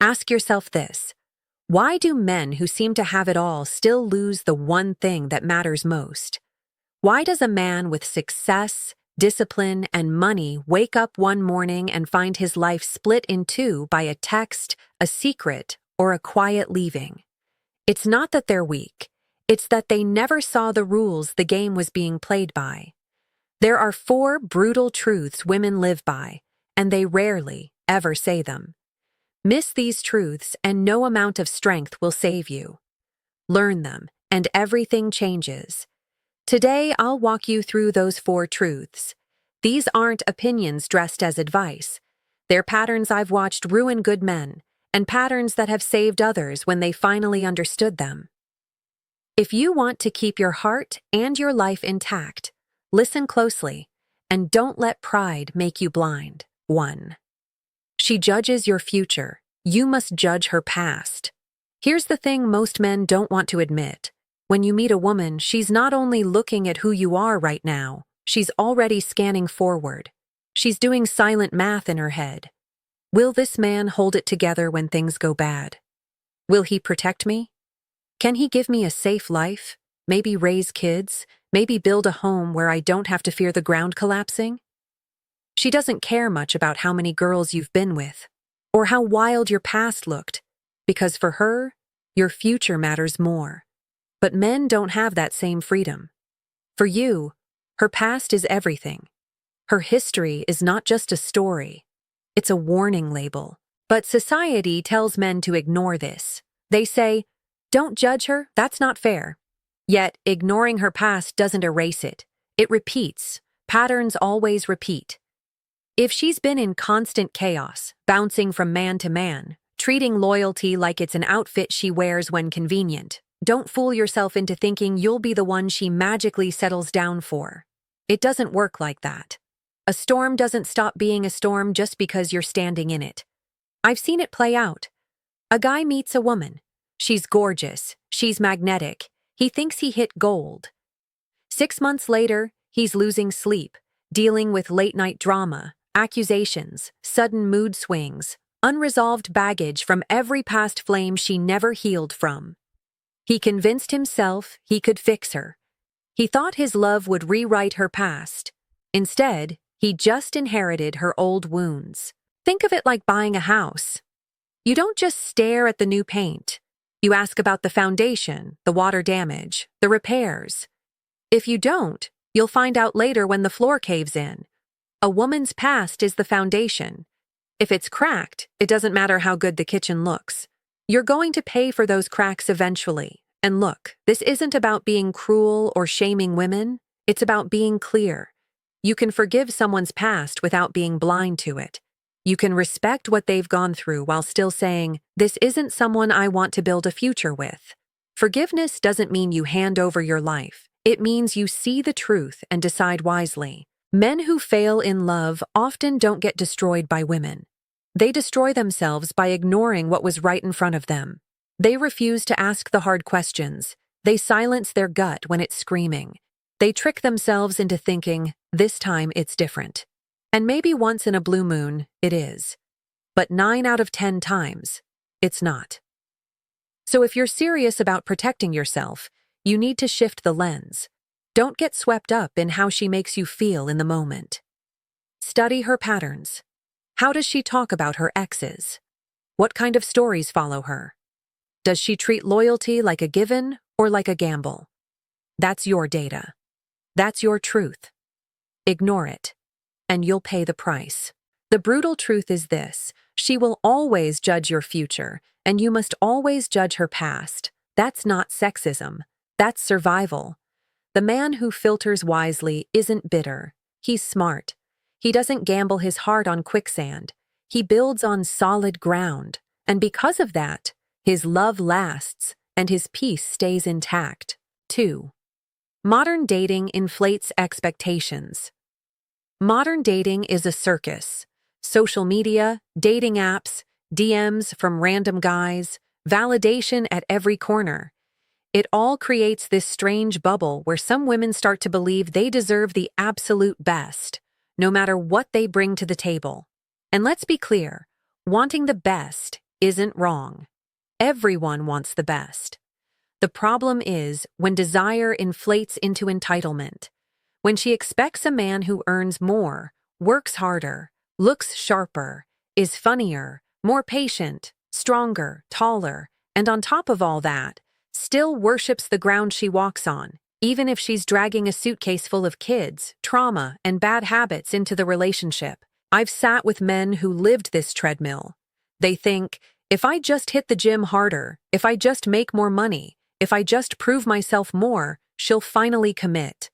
Ask yourself this: why do men who seem to have it all still lose the one thing that matters most? Why does a man with success, discipline, and money wake up one morning and find his life split in two by a text, a secret, or a quiet leaving? It's not that they're weak. It's that they never saw the rules the game was being played by. There are four brutal truths women live by, and they rarely, ever say them. Miss these truths, and no amount of strength will save you. Learn them, and everything changes. Today, I'll walk you through those four truths. These aren't opinions dressed as advice. They're patterns I've watched ruin good men, and patterns that have saved others when they finally understood them. If you want to keep your heart and your life intact, listen closely, and don't let pride make you blind. 1. She judges your future. You must judge her past. Here's the thing most men don't want to admit. When you meet a woman, she's not only looking at who you are right now, she's already scanning forward. She's doing silent math in her head. Will this man hold it together when things go bad? Will he protect me? Can he give me a safe life? Maybe raise kids? Maybe build a home where I don't have to fear the ground collapsing? She doesn't care much about how many girls you've been with, or how wild your past looked, because for her, your future matters more. But men don't have that same freedom. For you, her past is everything. Her history is not just a story. It's a warning label. But society tells men to ignore this. They say, "Don't judge her, that's not fair." Yet, ignoring her past doesn't erase it. It repeats. Patterns always repeat. If she's been in constant chaos, bouncing from man to man, treating loyalty like it's an outfit she wears when convenient, don't fool yourself into thinking you'll be the one she magically settles down for. It doesn't work like that. A storm doesn't stop being a storm just because you're standing in it. I've seen it play out. A guy meets a woman. She's gorgeous. She's magnetic. He thinks he hit gold. 6 months later, he's losing sleep, dealing with late-night drama, accusations, sudden mood swings, unresolved baggage from every past flame she never healed from. He convinced himself he could fix her. He thought his love would rewrite her past. Instead, he just inherited her old wounds. Think of it like buying a house. You don't just stare at the new paint. You ask about the foundation, the water damage, the repairs. If you don't, you'll find out later when the floor caves in. A woman's past is the foundation. If it's cracked, it doesn't matter how good the kitchen looks. You're going to pay for those cracks eventually. And look, this isn't about being cruel or shaming women. It's about being clear. You can forgive someone's past without being blind to it. You can respect what they've gone through while still saying, "This isn't someone I want to build a future with." Forgiveness doesn't mean you hand over your life. It means you see the truth and decide wisely. Men who fail in love often don't get destroyed by women. They destroy themselves by ignoring what was right in front of them. They refuse to ask the hard questions. They silence their gut when it's screaming. They trick themselves into thinking, "This time it's different." And maybe once in a blue moon, it is. But 9 out of 10 times, it's not. So if you're serious about protecting yourself, you need to shift the lens. Don't get swept up in how she makes you feel in the moment. Study her patterns. How does she talk about her exes? What kind of stories follow her? Does she treat loyalty like a given or like a gamble? That's your data. That's your truth. Ignore it, and you'll pay the price. The brutal truth is this: she will always judge your future, and you must always judge her past. That's not sexism. That's survival. The man who filters wisely isn't bitter. He's smart. He doesn't gamble his heart on quicksand. He builds on solid ground. And because of that, his love lasts and his peace stays intact. 2. Modern dating inflates expectations. Modern dating is a circus. Social media, dating apps, DMs from random guys, validation at every corner. It all creates this strange bubble where some women start to believe they deserve the absolute best, no matter what they bring to the table. And let's be clear, wanting the best isn't wrong. Everyone wants the best. The problem is when desire inflates into entitlement. When she expects a man who earns more, works harder, looks sharper, is funnier, more patient, stronger, taller, and on top of all that, still worships the ground she walks on, even if she's dragging a suitcase full of kids, trauma, and bad habits into the relationship. I've sat with men who lived this treadmill. They think, if I just hit the gym harder, if I just make more money, if I just prove myself more, she'll finally commit.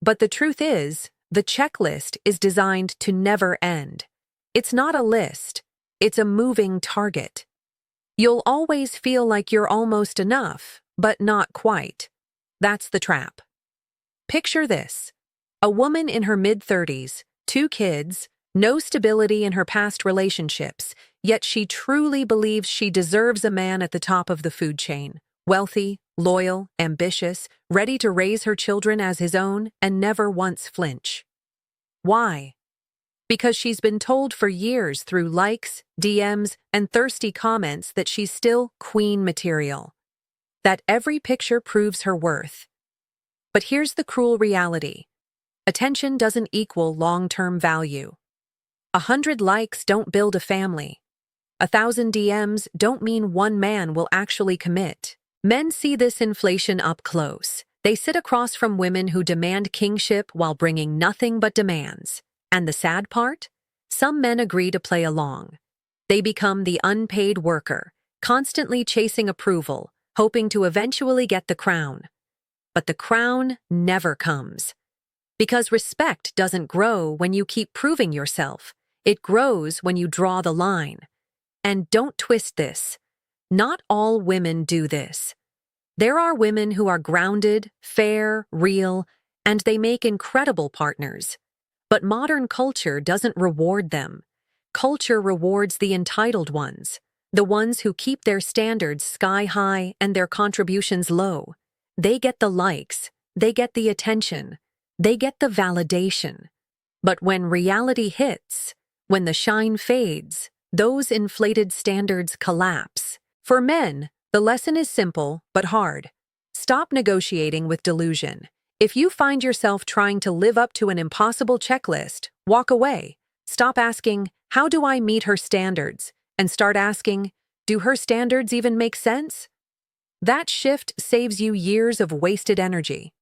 But the truth is, the checklist is designed to never end. It's not a list, it's a moving target. You'll always feel like you're almost enough, but not quite. That's the trap. Picture this. A woman in her mid-30s, 2 kids, no stability in her past relationships, yet she truly believes she deserves a man at the top of the food chain. Wealthy, loyal, ambitious, ready to raise her children as his own, and never once flinch. Why? Because she's been told for years through likes, DMs, and thirsty comments that she's still queen material. That every picture proves her worth. But here's the cruel reality. Attention doesn't equal long-term value. 100 likes don't build a family. 1,000 DMs don't mean one man will actually commit. Men see this inflation up close. They sit across from women who demand kingship while bringing nothing but demands. And the sad part? Some men agree to play along. They become the unpaid worker, constantly chasing approval, hoping to eventually get the crown. But the crown never comes. Because respect doesn't grow when you keep proving yourself. It grows when you draw the line. And don't twist this. Not all women do this. There are women who are grounded, fair, real, and they make incredible partners. But modern culture doesn't reward them. Culture rewards the entitled ones, the ones who keep their standards sky high and their contributions low. They get the likes, they get the attention, they get the validation. But when reality hits, when the shine fades, those inflated standards collapse. For men, the lesson is simple but hard. Stop negotiating with delusion. If you find yourself trying to live up to an impossible checklist, walk away. Stop asking, how do I meet her standards? And start asking, do her standards even make sense? That shift saves you years of wasted energy.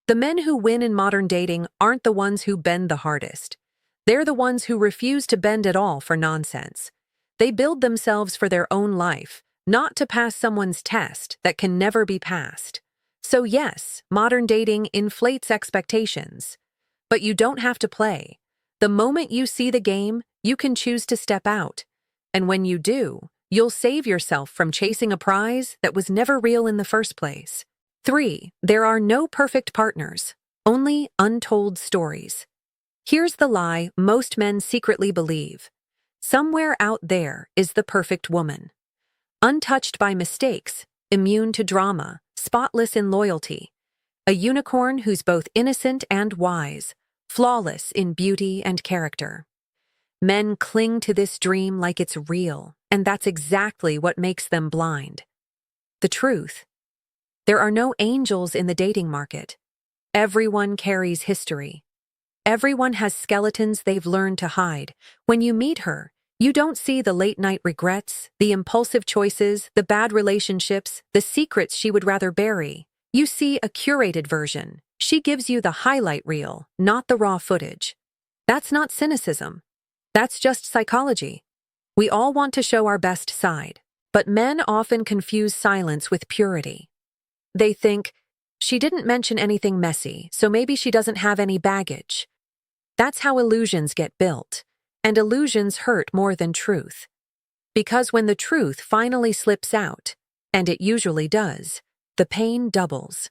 The men who win in modern dating aren't the ones who bend the hardest. They're the ones who refuse to bend at all for nonsense. They build themselves for their own life, not to pass someone's test that can never be passed. So yes, modern dating inflates expectations. But you don't have to play. The moment you see the game, you can choose to step out. And when you do, you'll save yourself from chasing a prize that was never real in the first place. 3. There are no perfect partners, only untold stories. Here's the lie most men secretly believe. Somewhere out there is the perfect woman. Untouched by mistakes, immune to drama, spotless in loyalty. A unicorn who's both innocent and wise, flawless in beauty and character. Men cling to this dream like it's real, and that's exactly what makes them blind. The truth: there are no angels in the dating market. Everyone carries history. Everyone has skeletons they've learned to hide. When you meet her, you don't see the late-night regrets, the impulsive choices, the bad relationships, the secrets she would rather bury. You see a curated version. She gives you the highlight reel, not the raw footage. That's not cynicism. That's just psychology. We all want to show our best side, but men often confuse silence with purity. They think, she didn't mention anything messy, so maybe she doesn't have any baggage. That's how illusions get built, and illusions hurt more than truth. Because when the truth finally slips out, and it usually does, the pain doubles.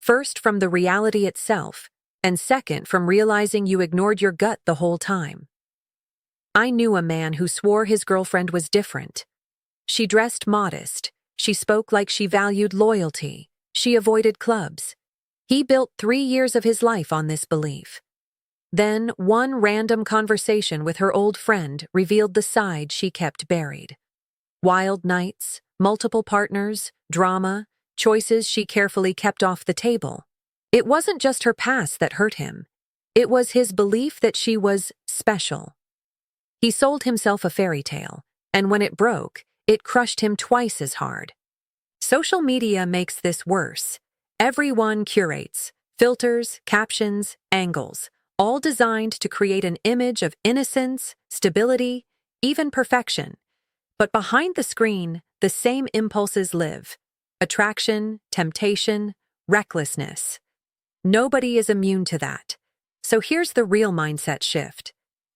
First from the reality itself, and second from realizing you ignored your gut the whole time. I knew a man who swore his girlfriend was different. She dressed modest, she spoke like she valued loyalty, she avoided clubs. He built 3 years of his life on this belief. Then, one random conversation with her old friend revealed the side she kept buried. Wild nights, multiple partners, drama, choices she carefully kept off the table. It wasn't just her past that hurt him. It was his belief that she was special. He sold himself a fairy tale, and when it broke, it crushed him twice as hard. Social media makes this worse. Everyone curates, filters, captions, angles, all designed to create an image of innocence, stability, even perfection. But behind the screen, the same impulses live: attraction, temptation, recklessness. Nobody is immune to that. So here's the real mindset shift.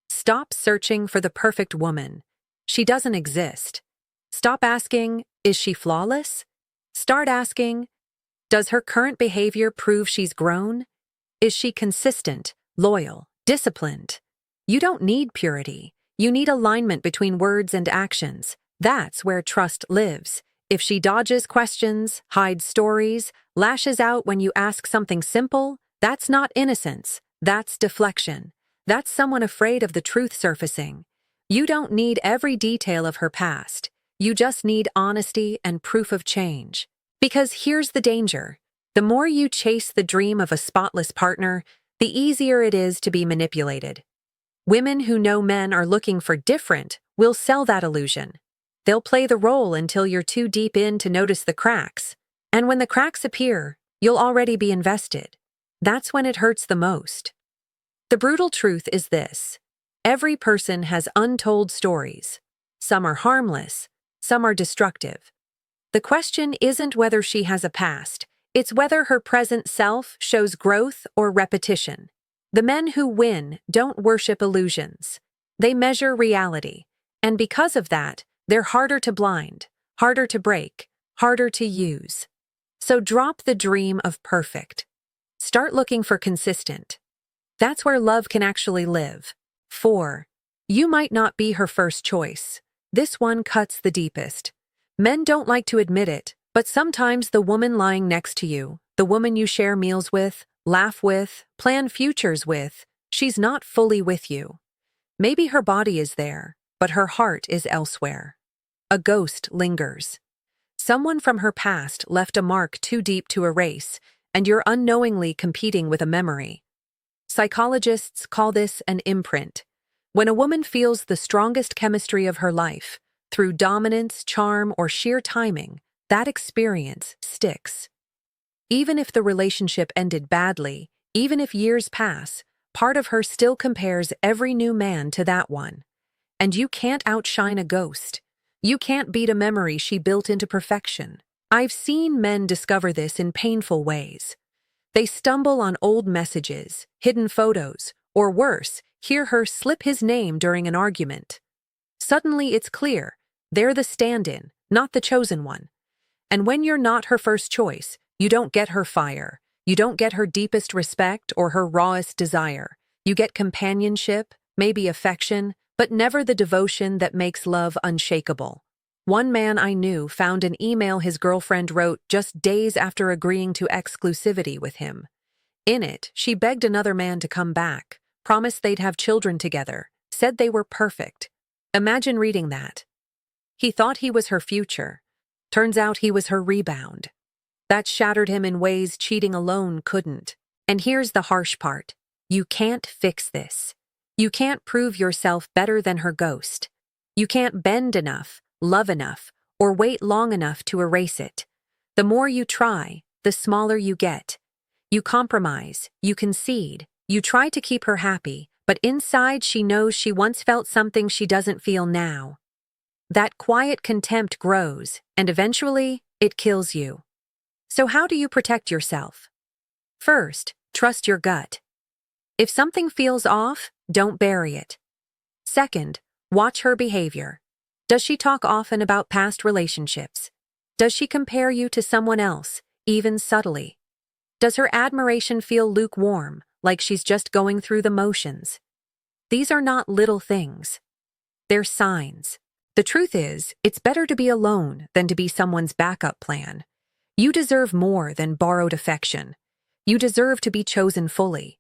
Stop searching for the perfect woman. She doesn't exist. Stop asking, is she flawless? Start asking, does her current behavior prove she's grown? Is she consistent, loyal, disciplined? You don't need purity. You need alignment between words and actions. That's where trust lives. If she dodges questions, hides stories, lashes out when you ask something simple, that's not innocence. That's deflection. That's someone afraid of the truth surfacing. You don't need every detail of her past. You just need honesty and proof of change. Because here's the danger. The more you chase the dream of a spotless partner, the easier it is to be manipulated. Women who know men are looking for different will sell that illusion. They'll play the role until you're too deep in to notice the cracks. And when the cracks appear, you'll already be invested. That's when it hurts the most. The brutal truth is this: every person has untold stories. Some are harmless, some are destructive. The question isn't whether she has a past, it's whether her present self shows growth or repetition. The men who win don't worship illusions. They measure reality. And because of that, they're harder to blind, harder to break, harder to use. So drop the dream of perfect. Start looking for consistent. That's where love can actually live. 4. You might not be her first choice. This one cuts the deepest. Men don't like to admit it, but sometimes the woman lying next to you, the woman you share meals with, laugh with, plan futures with, she's not fully with you. Maybe her body is there, but her heart is elsewhere. A ghost lingers. Someone from her past left a mark too deep to erase, and you're unknowingly competing with a memory. Psychologists call this an imprint. When a woman feels the strongest chemistry of her life, through dominance, charm, or sheer timing, that experience sticks. Even if the relationship ended badly, even if years pass, part of her still compares every new man to that one. And you can't outshine a ghost. You can't beat a memory she built into perfection. I've seen men discover this in painful ways. They stumble on old messages, hidden photos, or worse, hear her slip his name during an argument. Suddenly it's clear, they're the stand-in, not the chosen one. And when you're not her first choice, you don't get her fire. You don't get her deepest respect or her rawest desire. You get companionship, maybe affection, but never the devotion that makes love unshakable. One man I knew found an email his girlfriend wrote just days after agreeing to exclusivity with him. In it, she begged another man to come back, promised they'd have children together, said they were perfect. Imagine reading that. He thought he was her future. Turns out he was her rebound. That shattered him in ways cheating alone couldn't. And here's the harsh part. You can't fix this. You can't prove yourself better than her ghost. You can't bend enough, love enough, or wait long enough to erase it. The more you try, the smaller you get. You compromise, you concede, you try to keep her happy, but inside she knows she once felt something she doesn't feel now. That quiet contempt grows, and eventually, it kills you. So how do you protect yourself? First, trust your gut. If something feels off, don't bury it. Second, watch her behavior. Does she talk often about past relationships? Does she compare you to someone else, even subtly? Does her admiration feel lukewarm, like she's just going through the motions? These are not little things. They're signs. The truth is, it's better to be alone than to be someone's backup plan. You deserve more than borrowed affection. You deserve to be chosen fully.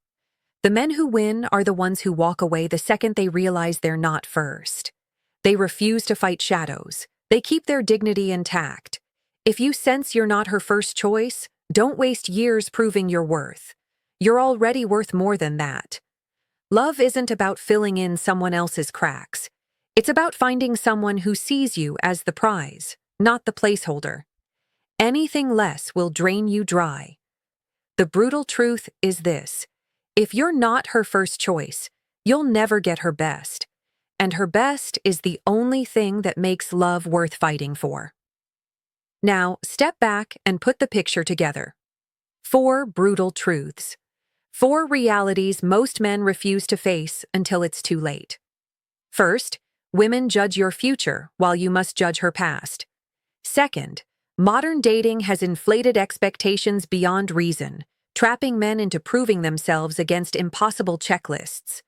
The men who win are the ones who walk away the second they realize they're not first. They refuse to fight shadows. They keep their dignity intact. If you sense you're not her first choice, don't waste years proving your worth. You're already worth more than that. Love isn't about filling in someone else's cracks. It's about finding someone who sees you as the prize, not the placeholder. Anything less will drain you dry. The brutal truth is this: if you're not her first choice, you'll never get her best. And her best is the only thing that makes love worth fighting for. Now, step back and put the picture together. 4 brutal truths. 4 realities most men refuse to face until it's too late. First, women judge your future while you must judge her past. Second, modern dating has inflated expectations beyond reason, trapping men into proving themselves against impossible checklists.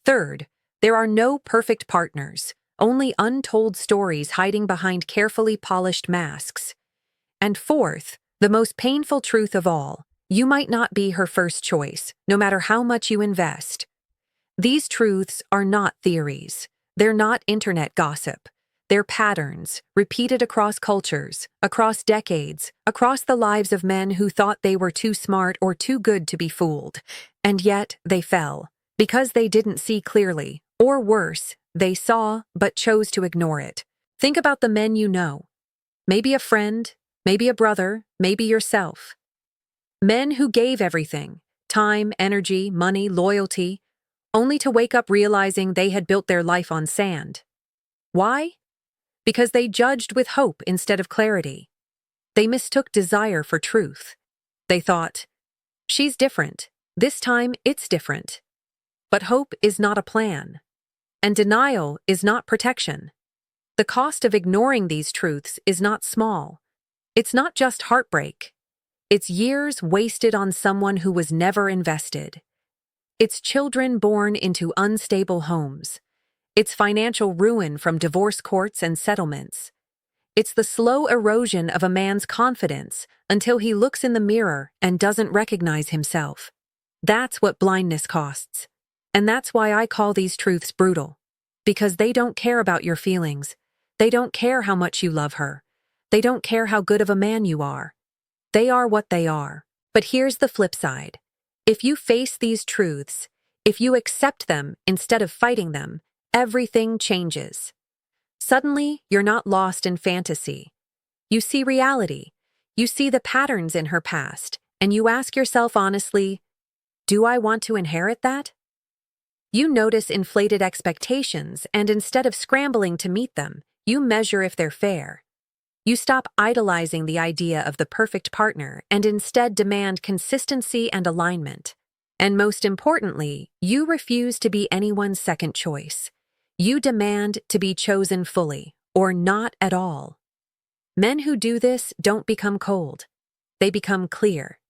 Third, there are no perfect partners, only untold stories hiding behind carefully polished masks. And fourth, the most painful truth of all, you might not be her first choice, no matter how much you invest. These truths are not theories. They're not internet gossip. They're patterns, repeated across cultures, across decades, across the lives of men who thought they were too smart or too good to be fooled. And yet, they fell, because they didn't see clearly, or worse, they saw but chose to ignore it. Think about the men you know. Maybe a friend, maybe a brother, maybe yourself. Men who gave everything, time, energy, money, loyalty, only to wake up realizing they had built their life on sand. Why? Because they judged with hope instead of clarity. They mistook desire for truth. They thought, she's different. This time it's different. But hope is not a plan. And denial is not protection. The cost of ignoring these truths is not small. It's not just heartbreak. It's years wasted on someone who was never invested. It's children born into unstable homes. It's financial ruin from divorce courts and settlements. It's the slow erosion of a man's confidence until he looks in the mirror and doesn't recognize himself. That's what blindness costs. And that's why I call these truths brutal. Because they don't care about your feelings. They don't care how much you love her. They don't care how good of a man you are. They are what they are. But here's the flip side. If you face these truths, if you accept them instead of fighting them, everything changes. Suddenly, you're not lost in fantasy. You see reality. You see the patterns in her past, and you ask yourself honestly, do I want to inherit that? You notice inflated expectations, and instead of scrambling to meet them, you measure if they're fair. You stop idolizing the idea of the perfect partner and instead demand consistency and alignment. And most importantly, you refuse to be anyone's second choice. You demand to be chosen fully, or not at all. Men who do this don't become cold. They become clear.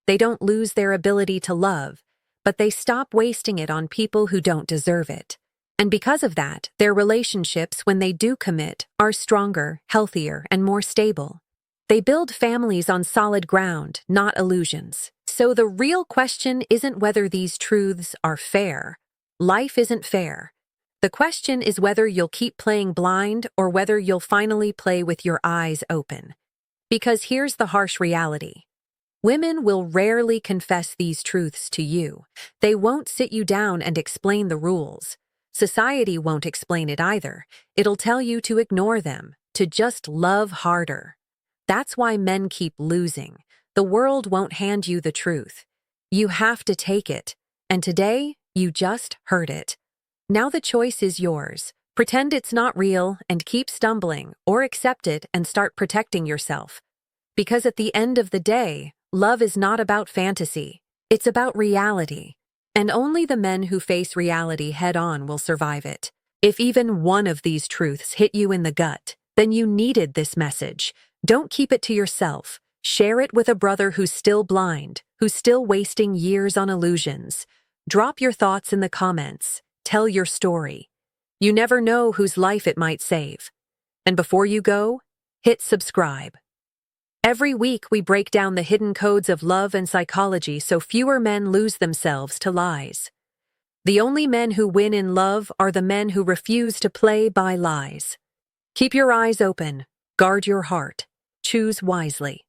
They don't lose their ability to love, but they stop wasting it on people who don't deserve it. And because of that, their relationships, when they do commit, are stronger, healthier, and more stable. They build families on solid ground, not illusions. So the real question isn't whether these truths are fair. Life isn't fair. The question is whether you'll keep playing blind or whether you'll finally play with your eyes open. Because here's the harsh reality. Women will rarely confess these truths to you. They won't sit you down and explain the rules. Society won't explain it either. It'll tell you to ignore them, to just love harder. That's why men keep losing. The world won't hand you the truth. You have to take it. And today, you just heard it. Now the choice is yours. Pretend it's not real and keep stumbling, or accept it and start protecting yourself. Because at the end of the day, love is not about fantasy. It's about reality. And only the men who face reality head-on will survive it. If even one of these truths hit you in the gut, then you needed this message. Don't keep it to yourself. Share it with a brother who's still blind, who's still wasting years on illusions. Drop your thoughts in the comments. Tell your story. You never know whose life it might save. And before you go, hit subscribe. Every week we break down the hidden codes of love and psychology so fewer men lose themselves to lies. The only men who win in love are the men who refuse to play by lies. Keep your eyes open. Guard your heart. Choose wisely.